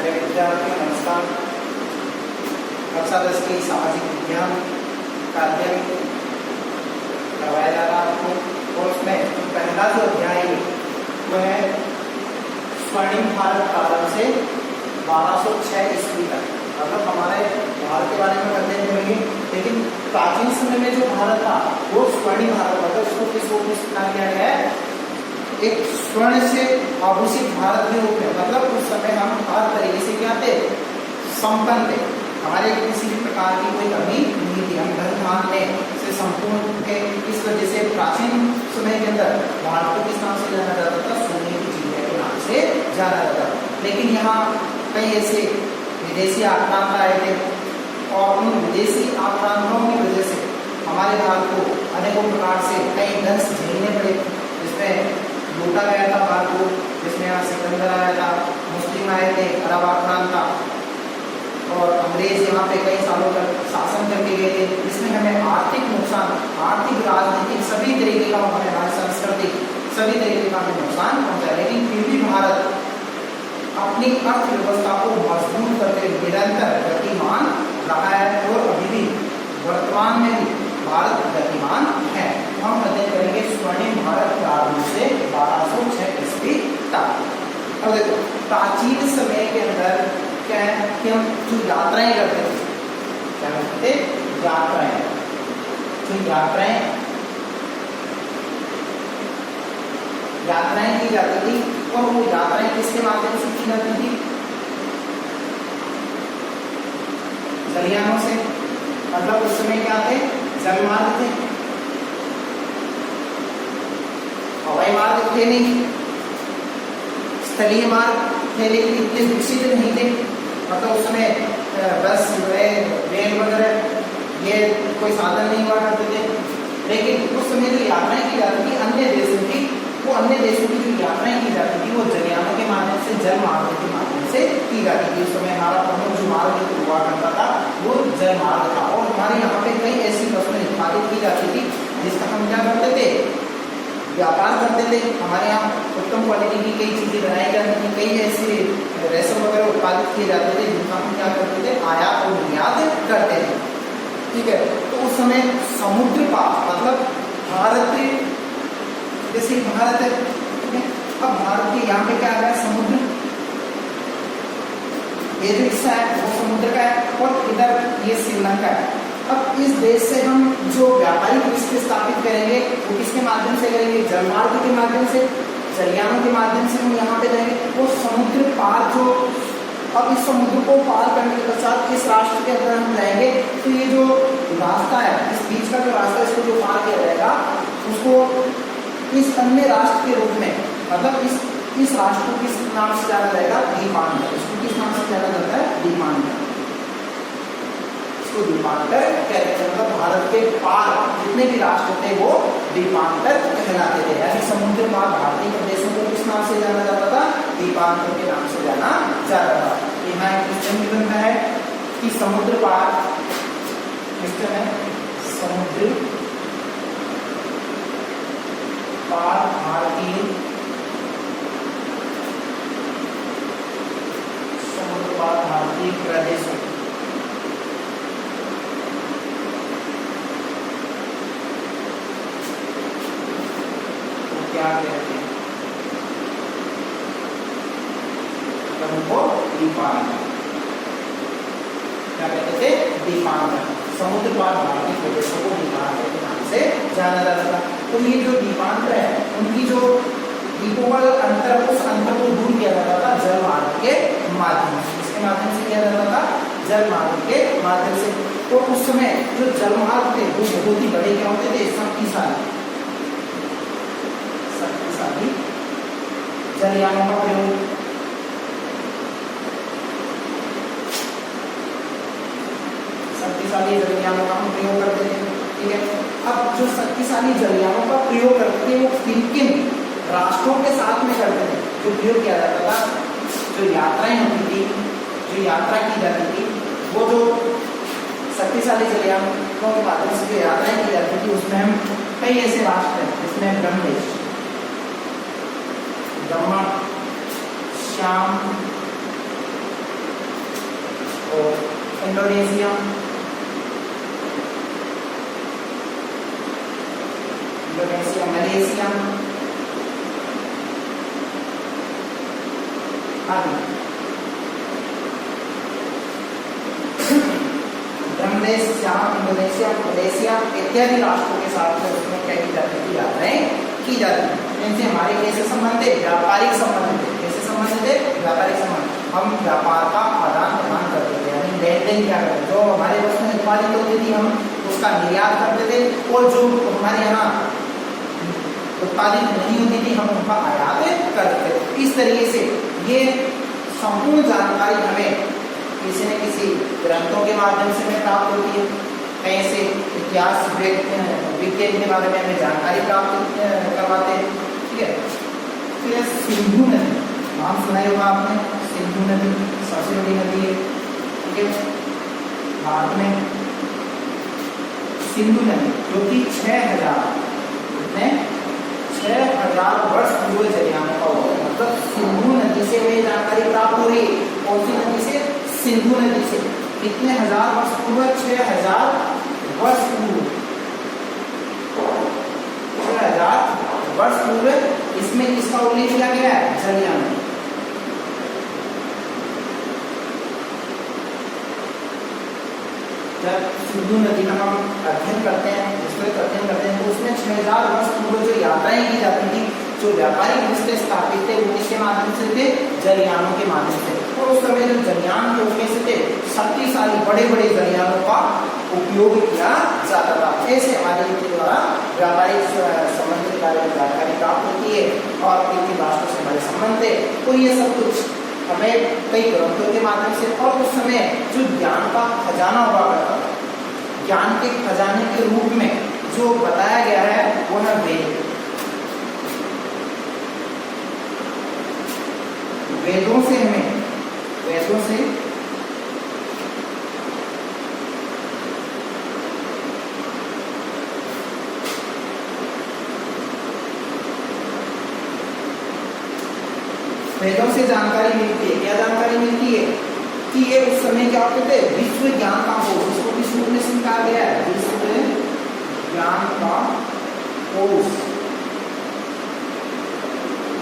मेरे विद्यार्थी नमस्कार। कक्षा 10 की सामाजिक विज्ञान का अध्ययन करवाया जा रहा है और उसमें पहला जो अध्याय है वह है स्वर्णिम भारत काल से 1206 ईस्वी तक। मतलब हमारे भारत के बारे में अध्ययन करेंगे, लेकिन प्राचीन समय में जो भारत था वो स्वर्णिम भारत, मतलब उसको किस रूप में स्वीकार किया गया है, एक स्वर्ण से आभूषित भारत के रूप में। मतलब उस समय हम हर तरीके से क्या थे, संपन्न थे, हमारे किसी भी प्रकार की कोई कमी नहीं थी, हम धन धान्य से संपूर्ण थे। इस वजह से प्राचीन समय के अंदर भारत को किस नाम से जाना जाता था, सोने की चिड़िया के नाम से जाना जाता था। लेकिन यहाँ कई ऐसे विदेशी आक्रांत आए थे और उन विदेशी आक्रांतों की वजह से हमारे भारत को अनेकों प्रकार से कई दंश झेलने पड़े, जिसमें लूटा गया था भारत को, जिसमें यहाँ सिकंदर आया था, मुस्लिम आए थे, अरब आक्रांत था और अंग्रेज यहाँ पे कई सालों तक शासन करके गए थे, जिसमें हमें आर्थिक नुकसान, आर्थिक राजनीतिक सभी तरीके का, हमारी संस्कृति सभी तरीके का हमें नुकसान पहुंचा। लेकिन फिर भी भारत अपनी अर्थव्यवस्था को मजबूत करके निरंतर गतिमान रहा है और अभी भी वर्तमान में भी भारत गतिमान है। हम अध्ययन करेंगे स्वर्णिम भारत प्रारंभ से 1206 ईस्वी तक। अब देखो, प्राचीन समय के अंदर क्या है कि हम जो यात्राएं करते थे, क्या करते थे, यात्राएं, यात्राएं की जाती थी और वो यात्राएं किसके माध्यम से की जाती थी, जलयानों से। मतलब उस समय क्या थे, जलमार्ग थे, हवाई मार्ग थे नहीं, स्थलीय मार्ग थे, लेकिन इतने विकसित नहीं थे। मतलब उस समय बस, रेल वगैरह ये कोई साधन नहीं हुआ करते थे। लेकिन उस समय जो यात्राएं की जाती थी अन्य देशों की, वो अन्य देशों की जो यात्राएं की जाती थी वो जलयानों के माध्यम से, जल मार्ग के माध्यम से की जाती थी। उस समय हमारा प्रमुख जो मार्ग हुआ करता था वो जल मार्ग था और हमारे यहाँ पे कई ऐसी वस्तुएं उत्पादित की जाती थी जिसका हम क्या करते थे, व्यापार करते थे। हमारे यहाँ उत्तम क्वालिटी की कई चीजें बनाई जाती थी, कई ऐसे रेशम वगैरह उत्पादित किए जाते थे जिनका हम क्या करते थे, आयात और निर्यात करते थे। ठीक है, तो उस समय समुद्र पार, मतलब भारत, जैसे भारत है, अब भारत के यहाँ पे क्या आ गया, समुद्र, ये जो हिस्सा है वो समुद्र का है और इधर ये श्रीलंका है। अब इस देश से हम जो व्यापारिक रिश्ते स्थापित करेंगे वो किसके माध्यम से करेंगे, जलमार्ग के माध्यम से, जलयानों के माध्यम से हम यहाँ पे जाएंगे। वो समुद्र पार जो, अब इस समुद्र को पार करने के पश्चात इस राष्ट्र के अंदर हम जाएंगे तो ये जो रास्ता है, इस बीच का जो रास्ता, इसको जो पार किया जाएगा उसको इस अन्य राष्ट्र के रूप में, मतलब इस राष्ट्र को किस नाम से जाना जाएगा, द्वीपांतर। इसको किस नाम से जाना जाता है, द्वीपांतर। इसको द्वीपांतर कहते हैं। मतलब भारत के पार जितने भी राष्ट्र थे वो द्वीपांतर कहलाते थे। यानी समुद्र पार भारतीय प्रदेशों को किस नाम से जाना जाता था, द्वीपांतर के नाम से जाना जाता था। यहाँ एक क्वेश्चन भी बनता है कि समुद्र पार, क्वेश्चन है, समुद्र पार भारतीय, समुद्र पार भारतीय प्रदेशों क्या कहते हैं, उनको द्वीपांतर, क्या कहते थे, द्वीपांतर। समुद्र पार भारतीय प्रदेशों को द्वीपांतर के नाम से जाना जाता था। तो ये जो द्वीपांतर है उनकी जो द्वीपों का अंतर, उस अंतर को दूर किया जाता था जल मार्ग के माध्यम से। इसके माध्यम से किया जाता था, जल मार्ग के माध्यम से। तो उस समय जो जल मार्ग थे वो बहुत ही बड़े क्या होते थे, शक्तिशाली जलयानों का प्रयोग, शक्तिशाली जलयानों का हम प्रयोग करते थे। ठीक है, अब जो शक्तिशाली जलयानों का प्रयोग करते थे वो किन किन राष्ट्रों के साथ में करते थे, जो प्रयोग किया जाता था, जो यात्राएं होती थी, जो यात्रा की जाती थी, वो जो शक्तिशाली जलयानों के माध्यम से जो यात्राएं की जाती थी उसमें हम कई ऐसे राष्ट्र हैं जिसमें ब्रह्मदेश, दमन, श्याम, इंडोनेशिया, मलेशिया आदि। ब्रह्मदेश, इंडोनेशिया, मलेशिया इत्यादि राष्ट्रों के साथ में उसमें क्या की जाती है, यात्राएं की जाती है। इनसे हमारे कैसे संबंध है, व्यापारिक संबंध है। कैसे संबंध है, व्यापारिक संबंध। हम व्यापार का आदान प्रदान करते थे, यानी लेन देन क्या करते, जो हमारे वस्तुएं उत्पादित होती थी हम उसका निर्यात करते थे, और जो हमारे यहाँ उत्पादित नहीं होती थी हम उनका आयात करते थे। इस तरीके से ये संपूर्ण जानकारी हमें किसी न किसी ग्रंथों के माध्यम से हमें प्राप्त होती है, कहीं से इतिहास विज्ञान के बारे में हमें जानकारी प्राप्त करवाते हैं। ठीक है, फिर सिंधु नदी, नाम सुना होगा आपने, सिंधु नदी सबसे बड़ी नदी है। ठीक है, भारत में सिंधु नदी जो कि 6,000 वर्ष पूर्व जरियाने का हुआ, मतलब सिंधु नदी से हमें जानकारी प्राप्त हो रही है। कौन सी नदी से, सिंधु नदी से। कितने हजार वर्ष पूर्व, 6,000 वर्ष पूर्व, 6,000 वर्ष पूर्व। इसमें किसका उल्लेख किया गया है, जलियान। जब सिंधु नदी का हम अध्ययन करते हैं, विस्तृत अध्ययन करते हैं, तो उसमें 6,000 वर्ष पूर्व जो यात्राएं की जाती थी, जो व्यापारिक रिश्ते स्थापित थे, वो किसके माध्यम से थे, जलयानों के माध्यम से। और उस समय जो जलयान थे उसमें से थे शक्तिशाली बड़े बड़े जलयानों का उपयोग किया जाता था। ऐसे हमारे द्वारा व्यापारिक संबंध के बारे में जानकारी प्राप्त होती है और किन राष्ट्रों से हमारे संबंध है। तो ये सब कुछ हमें कई ग्रंथों के माध्यम से, और उस समय जो ज्ञान का खजाना हुआ करता था, ज्ञान के खजाने के रूप में जो बताया गया है वो है वेद। वेदों से हमें, वेदों से वेदों से जानकारी मिलती है। क्या जानकारी मिलती है कि ये उस समय क्या होते थे, विश्व ज्ञान का कोश, इसको किस रूप में स्वीकार गया है, विश्व ज्ञान का कोश।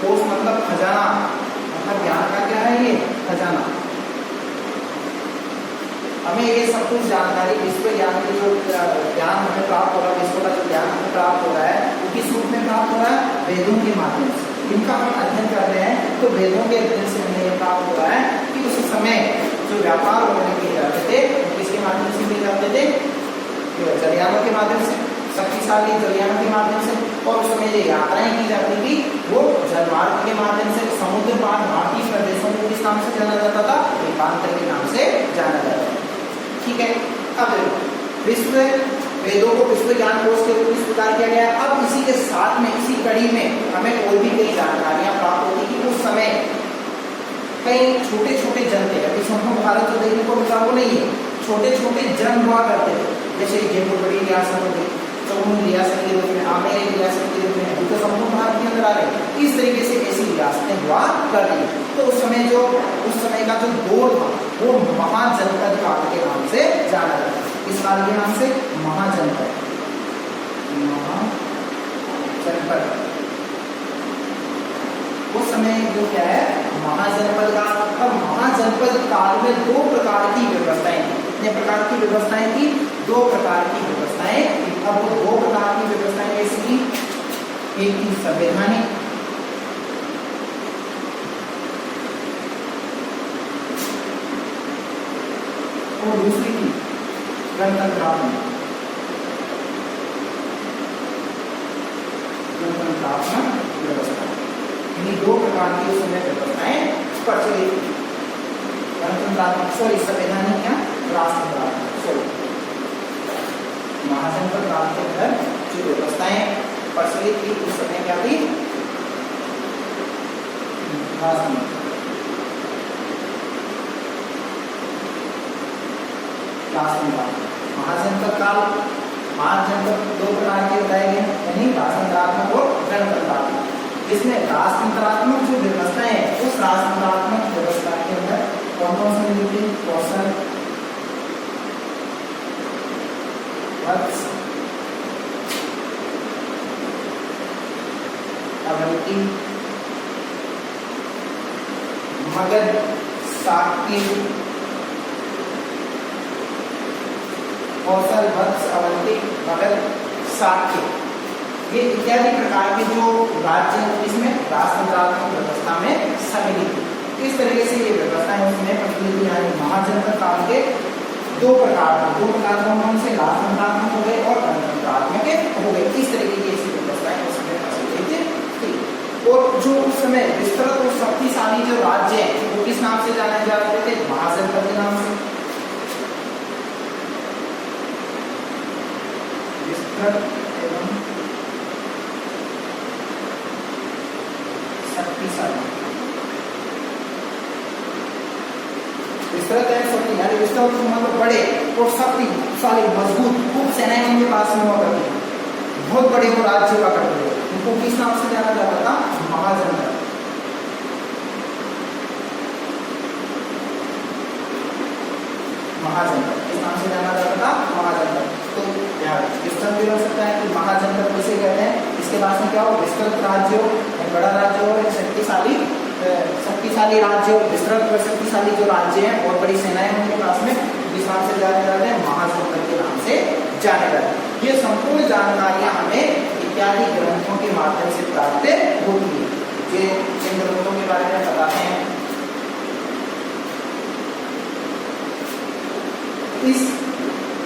कोश मतलब खजाना, मतलब ज्ञान का क्या है, ये खजाना। हमें ये सब कुछ जानकारी विश्व ज्ञान की जो ज्ञान हमें प्राप्त हो रहा है, विश्व का जो ज्ञान हमें प्राप्त हो रहा है, वो किस रूप में प्राप्त हो रहा है, वेदों के माध्यम से। इनका हम अध्ययन कर रहे हैं, तो वेदों के अध्ययन से हमें ये प्राप्त हो रहा है कि उस समय जो व्यापार वगैरह किए जाते थे, किसके माध्यम से किए जाते थे, जलयानों के माध्यम से, शक्तिशाली जलयानों के माध्यम से। और उस समय जो यात्राएं की जाती थी वो जलमार्ग के माध्यम से। समुद्र पार भारतीय प्रदेशों को किस नाम से जाना जाता था, द्वीपांतर के नाम से जाना जाता था। ठीक है, अब विश्व वेदों को विश्व ज्ञान कोश के रूप में स्वीकार किया गया। अब इसी के साथ में, इसी कड़ी में हमें और भी कई जानकारियां प्राप्त होती कि उस समय कई छोटे छोटे जन थे। अभी संपूर्ण भारत जो देखने को मिलता वो नहीं है, छोटे छोटे जन हुआ करते थे। जैसे जयपुर बड़ी रियासत हो गई, चौमुन रियासत के रूप में, आमेर रियासत के रूप में, अभी तो संपूर्ण भारत के अंदर आ रहे। इस तरीके से ऐसी रियासतें हुआ करती। तो उस समय का जो दौर था वो महाजनपद काल के नाम से जाना जाता है। इस काल के नाम से महाजनपद, महाजनपद। उस समय जो क्या है, महाजनपद काल। और महाजनपद काल में दो प्रकार की व्यवस्थाएं थी। कितने प्रकार की व्यवस्थाएं थी, दो प्रकार की व्यवस्थाएं। अब वो दो प्रकार की व्यवस्थाएं कैसी थी, एक थी संवैधानिक और दूसरी थी गणतंत्रात्मक। गणतंत्रात्मक व्यवस्था, यानी दो प्रकार की उस समय व्यवस्थाएं प्रचलित थी। गणतंत्रात्मक, सॉरी संवैधानिक क्या, राष्ट्रतंत्रात्मक, सॉरी महाजनपद काल के अंदर जो व्यवस्थाएं प्रचलित थी उस समय क्या थी, राष्ट्रतंत्र। महाजनपद काल, महाजनपद दो प्रकार के बताए गए, यानी राष्ट्रतंत्रात्मक और गणतंत्रात्मक। इसमें राष्ट्रतंत्रात्मक जो व्यवस्था है, उस राष्ट्रतंत्रात्मक व्यवस्था के अंदर कौन कौन सी मिलती है, कौशल, वत्स, अवंती, मगध, साक्य, कौशल, वत्स, अवंती, मगध, साक्य, ये इत्यादि प्रकार के जो राज्य हैं इसमें राष्ट्रतंत्रात्मक व्यवस्था में सम्मिलित है। इस तरीके से ये व्यवस्था है उसमें प्रतिनिधि यानी महाजनपद काल के दो प्रकार कौन से राष्ट्रतंत्रात्मक हो गए और गणतंत्रात्मक हो गए। इस तरीके की ऐसी व्यवस्थाएं उसमें प्रचलित थी। और जो उस समय विस्तृत और शक्तिशाली जो राज्य है वो किस नाम से जाने जाते थे? महाजनपद के नाम से। विस्तृत एवं शक्तिशाली, विस्तृत है शक्ति यानी विस्तृत मतलब बड़े और शक्तिशाली मजबूत खूब सेनाएं उनके पास में हुआ करती थी, बहुत बड़े वो राज्य हुआ करते थे। उनको किस नाम से जाना जाता था? महाजनपद। महाजनपद किस नाम से जाना जाता था? महाजनपद। तो यार विस्तृत भी हो सकता है कि महाजनपद किसे कहते हैं? इसके पास में क्या हो? विस्तृत राज्य हो, बड़ा राज्य हो, शक्तिशाली राज्य हो, विस्तृत और शक्तिशाली जो राज्य है बहुत बड़ी सेनाएं उनके पास में किस नाम से जाने जाते हैं? महाजनपद के नाम से जाने जाते हैं। ये संपूर्ण जानकारियां हमें इत्यादि ग्रंथों के माध्यम से प्राप्त होती है। ये जिन ग्रंथों के बारे में बताते हैं इस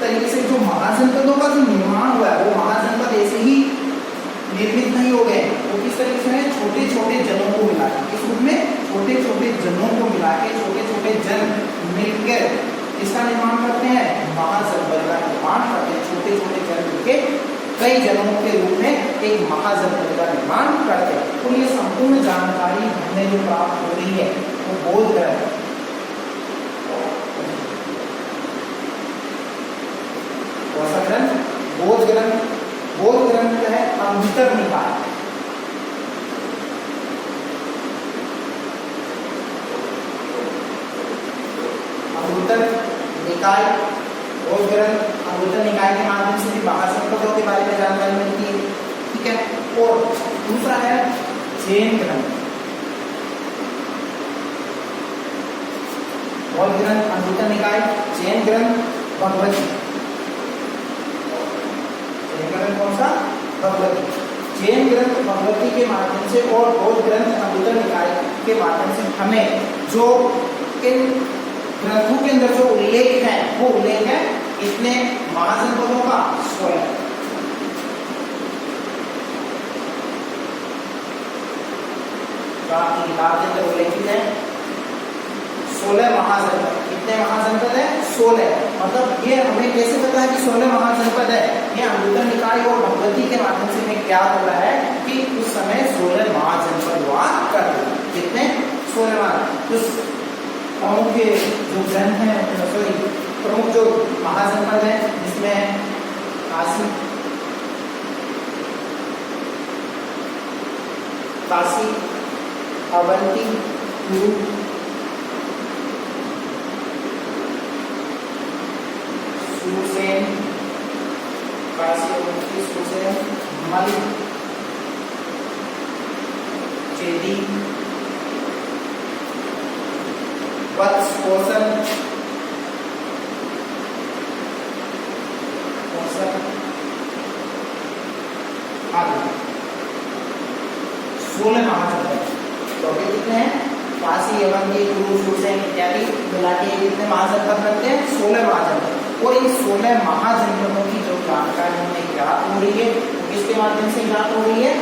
तरीके से जो महाजनपदों का जो निर्माण हुआ है वो महाजनपद ऐसे ही निर्मित नहीं हो गए। वो किस तरीके से छोटे छोटे जनों को मिला के, इस रूप में छोटे छोटे जनों को मिला के छोटे छोटे जन मिलकर इसका निर्माण करते हैं, महाजनपद का निर्माण करते हैं। छोटे छोटे जन मिलकर कई जनों के रूप में एक महाजनपद का निर्माण करते हैं। और ये संपूर्ण जानकारी हमें जो प्राप्त हो रही है वो बौद्ध ग्रंथ, बौद्ध ग्रंथ है अंगुत्तर निकाय। अंगुत्तर निकाय, बौद्ध ग्रंथ, अंगुत्तर निकाय के माध्यम से भी महाजनपदों के बारे में जानकारी मिलती है। ठीक है। और दूसरा है जैन ग्रंथ। बौद्ध ग्रंथ, अंगुत्तर निकाय, जैन ग्रंथ, भगवती। कौन सा? भगवती। जैन ग्रंथ भगवती के माध्यम से और बौद्ध ग्रंथ अंगुत्तर निकाय के माध्यम से हमें जो इन ग्रंथों के अंदर जो उल्लेख है वो उल्लेख है इतने महाजनपदों का 16। किताब के अंदर उल्लेखित है 16 महाजनपद। कितने महाजनपद है? 16। मतलब ये हमें कैसे पता है कि 16 महाजनपद है? ये अंगुत्तर निकाय और भगवती के माध्यम से हमें क्या हो रहा है कि उस समय 16 महाजनपद हुआ करते थे। कितने? 16। प्रमुख जो ग्रंथ है, प्रमुख जो महाजनपद है जिसमें काशी, अवंती, कुरु, सुरसेन, काशी, अवंती, सुरसेन, मल, चेदी, वत्स, कौशल, आदि 16 महाजनपद। तो अभी कितने हैं? काशी, अवंती, कुरु, सुरसेन इत्यादि मिला के कितने महाजनपद बनते हैं? 16 महाजनपद। और इन 16 महाजनपदों की जो जानकारी हमें ज्ञात हो रही है वो किसके माध्यम से ज्ञात हो रही है?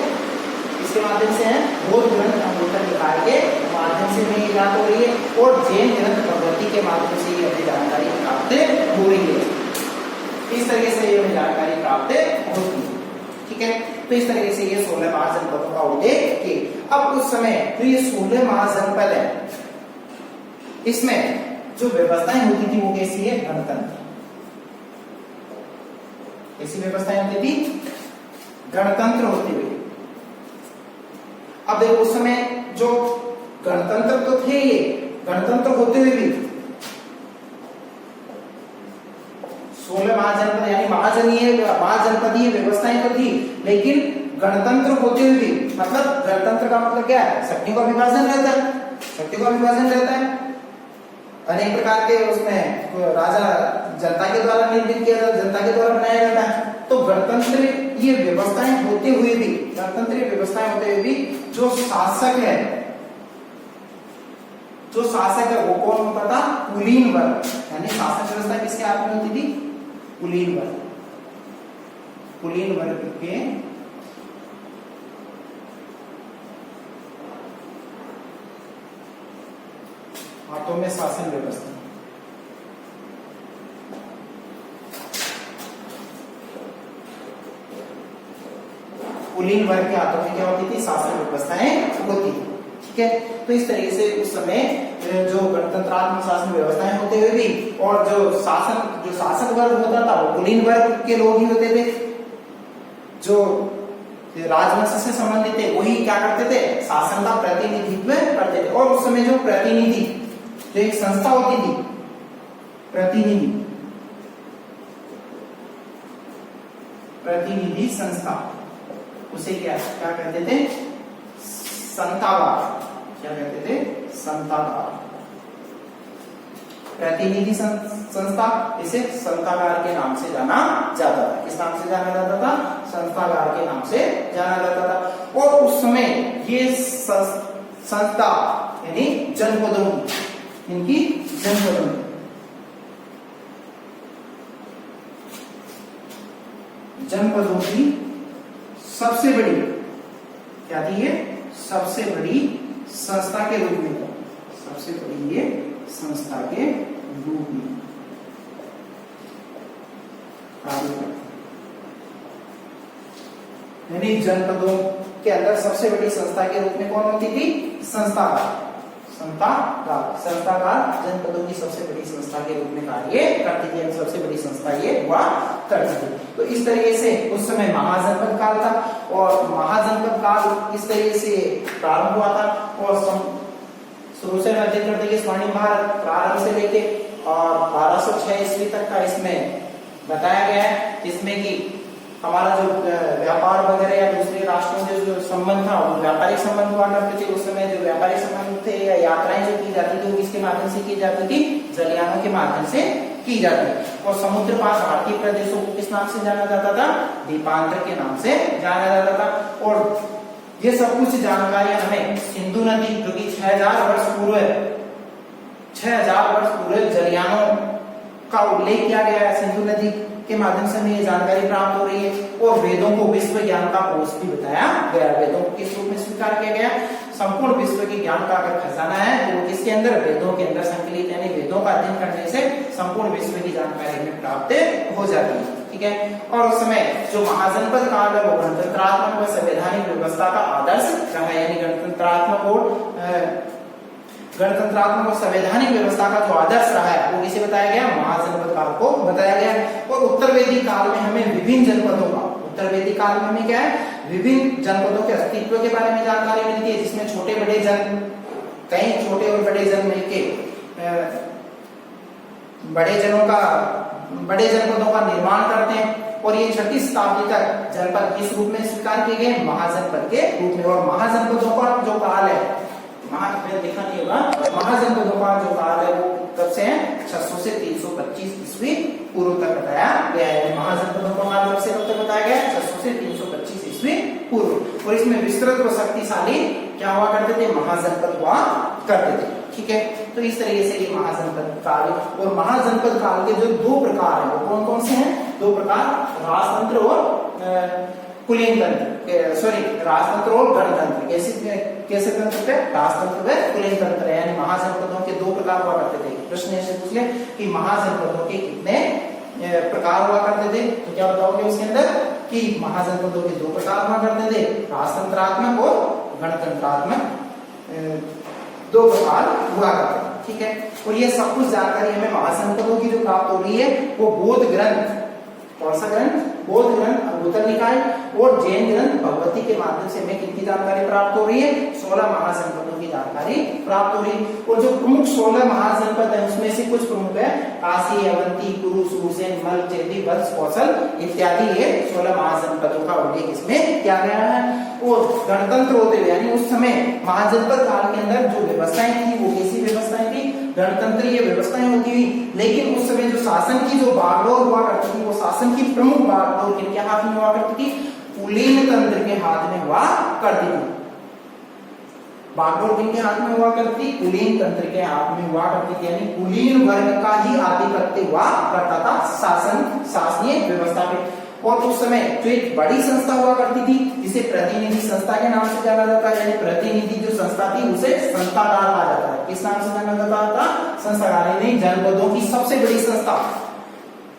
इसके माध्यम से है बौद्ध ग्रंथ अंगुत्तर निकाय के माध्यम से हमें ज्ञात हो रही है और जैन ग्रंथ भगवती के माध्यम से ये हमें जानकारी प्राप्त हो रही है। इस तरीके से ये हमें जानकारी प्राप्त होती है। ठीक है। तो इस तरीके से ये 16 महाजनपदों का उल्लेख किया। अब उस समय तो ये 16 महाजनपद है, इसमें जो व्यवस्थाएं होती थी वो कैसी है? गणतंत्र। कैसी व्यवस्थाएं होती थी? गणतंत्र होती हुई। अब देखो उस समय जो गणतंत्र तो थे, ये गणतंत्र होते हुए भी 16 महाजनपद यानी महाजनपदीय व्यवस्थाएं तो थी, लेकिन गणतंत्र होते हुए भी, मतलब गणतंत्र का मतलब क्या है, शक्तियों का विभाजन रहता है, शक्तियों का विभाजन रहता है, अनेक प्रकार के उसमें राजा जनता के द्वारा निर्मित किया जाता, जनता के द्वारा बनाया जाता है। तो गणतंत्र ये व्यवस्थाएं होते हुए भी, गणतंत्रीय व्यवस्थाएं होते हुए भी जो शासक है, जो शासक है वो कौन होता था, कुलीन वर्ग, यानी शासन व्यवस्था किसके हाथ में होती थी, कुलीन वर्ग, कुलीन वर्ग के हाथों में शासन व्यवस्था। कुलीन वर्ग के हाथों में क्या होती थी, शासन व्यवस्थाएं होती थी। ठीक है, तो इस तरीके से उस समय जो गणतंत्रात्मक शासन व्यवस्थाएं होते हुए भी, और जो शासक वर्ग होता था वो कुलीन वर्ग के लोग ही होते थे, जो राजवंश से संबंधित थे वही क्या करते थे, शासन का प्रतिनिधित्व करते थे। और उस समय जो प्रतिनिधि, जो एक संस्था होती थी प्रतिनिधि संस्था, उसे क्या क्या कहते थे, संतागार, क्या कहते थे, संतागार, प्रतिनिधि संस्था, इसे संतागार के नाम से जाना जाता था। किस नाम से जाना जाता था, संतागार के नाम से जाना जाता था। और उस समय ये संस्था यानी जनपदों, इनकी जनपदों, जनपदों की सबसे बड़ी क्या थी, ये सबसे बड़ी संस्था के रूप में, सबसे बड़ी ये संस्था के रूप में यानी जनपदों के अंदर सबसे बड़ी संस्था के रूप में कौन होती थी, संस्थागार जनपदों की सबसे बड़ी संस्था के रूप में कार्य करती थी, सबसे बड़ी संस्था ये हुआ करती थी। तो इस तरीके से उस समय महाजनपद काल था, और महाजनपद काल इस तरीके से प्रारंभ हुआ था, और शुरू से अध्ययन करते कि स्वर्णिम भारत प्रारंभ से लेके और 1206 ईस्वी तक का इसमें बताया गया है, जिसमें कि हमारा जो व्यापार वगैरह या दूसरे राष्ट्रों से जो संबंध था वो व्यापारिक संबंध हुआ करते थे। उस समय जो व्यापारिक संबंध थे या यात्राएं जो की जाती थी वो किसके माध्यम से की जाती थी, जलयानों के माध्यम से की जाती। और समुद्र पार भारतीय प्रदेशों को किस नाम से जाना जाता था, द्वीपांतर के नाम से जाना जाता था। और ये सब कुछ जानकारियां हमें सिंधु नदी, जो कि 6000 वर्ष पूर्व जलयानों का उल्लेख किया गया है, सिंधु नदी के माध्यम से हमें ये जानकारी प्राप्त हो रही है। और वेदों को विश्व ज्ञान का कोश भी बताया गया, वेदों को किस रूप में स्वीकार किया गया, संपूर्ण विश्व के ज्ञान का अगर खजाना है तो वो किसके अंदर, वेदों के अंदर संकलित, यानी वेदों का अध्ययन करने से संपूर्ण विश्व की जानकारी हमें प्राप्त हो जाती है। ठीक है, और उस समय जो महाजनपद काल है वो गणतंत्रात्मक व संवैधानिक व्यवस्था का आदर्श रहा, यानी गणतंत्रात्मक और संवैधानिक व्यवस्था का जो आदर्श रहा है वो किसे बताया गया, महाजनपद काल को बताया गया। और उत्तरवेदी काल में हमें विभिन्न जनपदों का, उत्तरवेदी काल में हमें क्या है, विभिन्न जनपदों के अस्तित्व के बारे में जानकारी मिलती है, जिसमें छोटे बड़े जन, कई छोटे और बड़े जन मिलके बड़े जनपदों का निर्माण करते हैं। और ये 6वीं शताब्दी तक जनपद किस रूप में स्वीकार किए गए, महाजनपद के रूप में। और महाजनपदों का जो काल है, देखा नहीं होगा, महाजनपदों का जो काल है वो कब से है, 600 से 325 ईस्वी पूर्व तक बताया गया है। महाजनपदों का काल कब से कब तक बताया गया, 600 से 325 ईस्वी पूर्व। और इसमें विस्तृत व शक्तिशाली क्या हुआ करते थे, महाजनपद हुआ करते थे। ठीक है, तो इस तरीके से ये महाजनपद काल, और महाजनपद काल के जो 2 प्रकार है वो कौन कौन से हैं, 2 प्रकार, राजतंत्र और कुलीन तंत्र, राजतंत्र और गणतंत्र। कैसे तंत्र थे, राजतंत्र व कुलीन तंत्र, यानी महाजनपदों के 2 प्रकार हुआ करते थे। प्रश्न ऐसे पूछ ले कि महाजनपदों के कितने प्रकार हुआ करते थे, तो क्या बताओगे उसके अंदर कि महाजनपदों के 2 प्रकार हुआ करते थे, राजतंत्रात्मक और गणतंत्रात्मक 2 प्रकार हुआ करते थे। ठीक है, और ये सब कुछ जानकारी हमें महाजनपदों की जो प्राप्त हो रही है वो बौद्ध ग्रंथ, कौन सा ग्रंथ, बौद्ध ग्रंथ अंगुत्तर निकाय और जैन ग्रंथ भगवती के माध्यम से हमें कितनी जानकारी प्राप्त हो रही है, 16 महाजनपदों की जानकारी प्राप्त हो रही है। और जो प्रमुख 16 महाजनपद है उसमें से कुछ प्रमुख है काशी, अवंती, कुरु, सूरसेन, मल, चेदी, वत्स, कौशल इत्यादि ये 16 महाजनपदों का उल्लेख इसमें किया गया है। और गणतंत्र होते हुए यानी उस समय महाजनपद काल के अंदर जो व्यवस्थाएं थी वो कैसी व्यवस्थाएं थी, गणतंत्रीय व्यवस्थाएं होती हुई, लेकिन उस समय जो शासन की जो बागडोर हुआ करती थी वो शासन की प्रमुख बागडोर किनके हाथ में हुआ करती थी, कुलीन तंत्र के हाथ में हुआ करती थी। बागडोर किनके हाथ में हुआ करती, कुलीन तंत्र के हाथ में हुआ करती थी, यानी कुलीन वर्ग का ही आधिपत्य हुआ करता था शासनीय व्यवस्था पे। और उस समय जो एक बड़ी संस्था हुआ करती थी जिसे प्रतिनिधि संस्था के नाम से जाना जाता है, यानी प्रतिनिधि जो संस्था थी उसे संस्थागार कहा जाता है। किस नाम से जाना जाता था, संस्थागार। यानी जनपदों की सबसे बड़ी संस्था,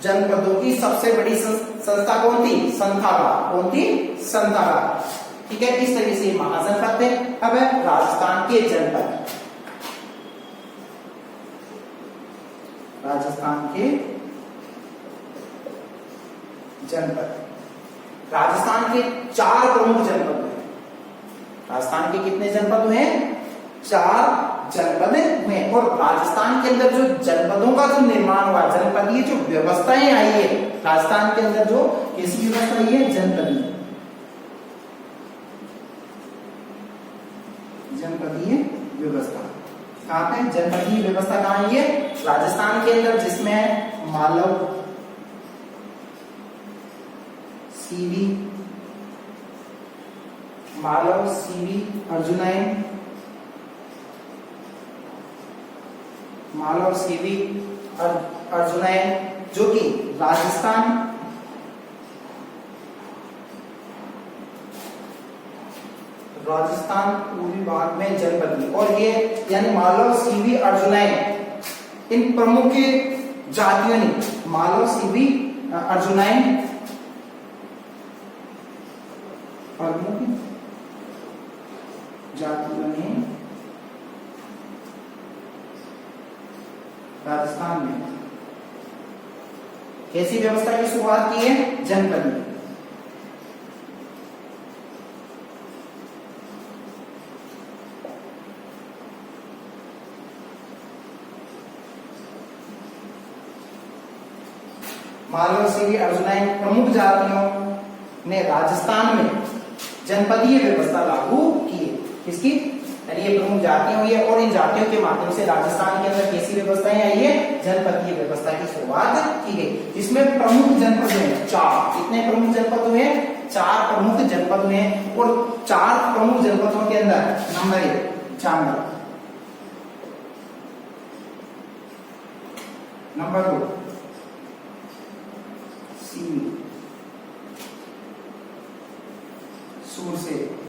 जनपदों की सबसे बड़ी संस्था कौन थी, संस्थागार। कौन थी, संस्थागार। ठीक है, इस तरह से महाजनपद थे। अब है राजस्थान के जनपद, राजस्थान के जनपद। राजस्थान के 4 प्रमुख जनपद हुए। राजस्थान के कितने जनपद हुए, 4 जनपद हुए। और राजस्थान के अंदर जो जनपदों का जो निर्माण हुआ, जनपदीय जो व्यवस्थाएं आई है राजस्थान के अंदर, जो कैसी व्यवस्था आई है, जनपदीय व्यवस्था। कहां पे जनपदीय व्यवस्था कहां आई है, राजस्थान के अंदर, जिसमें मालव, सीवी, अर्जुनैन, मालव, सीवी, अर्जुनैन, जो कि राजस्थान पूर्वी भाग में जनपदी। और ये यानी मालव, सीवी, अर्जुनैन, इन प्रमुख जातियों ने, मालव, सीवी, अर्जुनैन प्रमुख जातियों ने राजस्थान में कैसी व्यवस्था की शुरुआत की है, जनपदी। मालव, सीवी, अर्जुनैन प्रमुख जातियों ने राजस्थान में जनपदीय व्यवस्था लागू की है। किसकी, ये प्रमुख जातियां हुई है। और इन जातियों के माध्यम से राजस्थान के अंदर कैसी व्यवस्थाएं आई है, जनपदीय व्यवस्था की शुरुआत की गई। इसमें प्रमुख जनपद हुए 4। कितने प्रमुख जनपद हुए, 4 प्रमुख जनपद हुए। और 4 प्रमुख जनपदों के अंदर नंबर 1 चांगल, नंबर 2 सीवी, सूरसेन,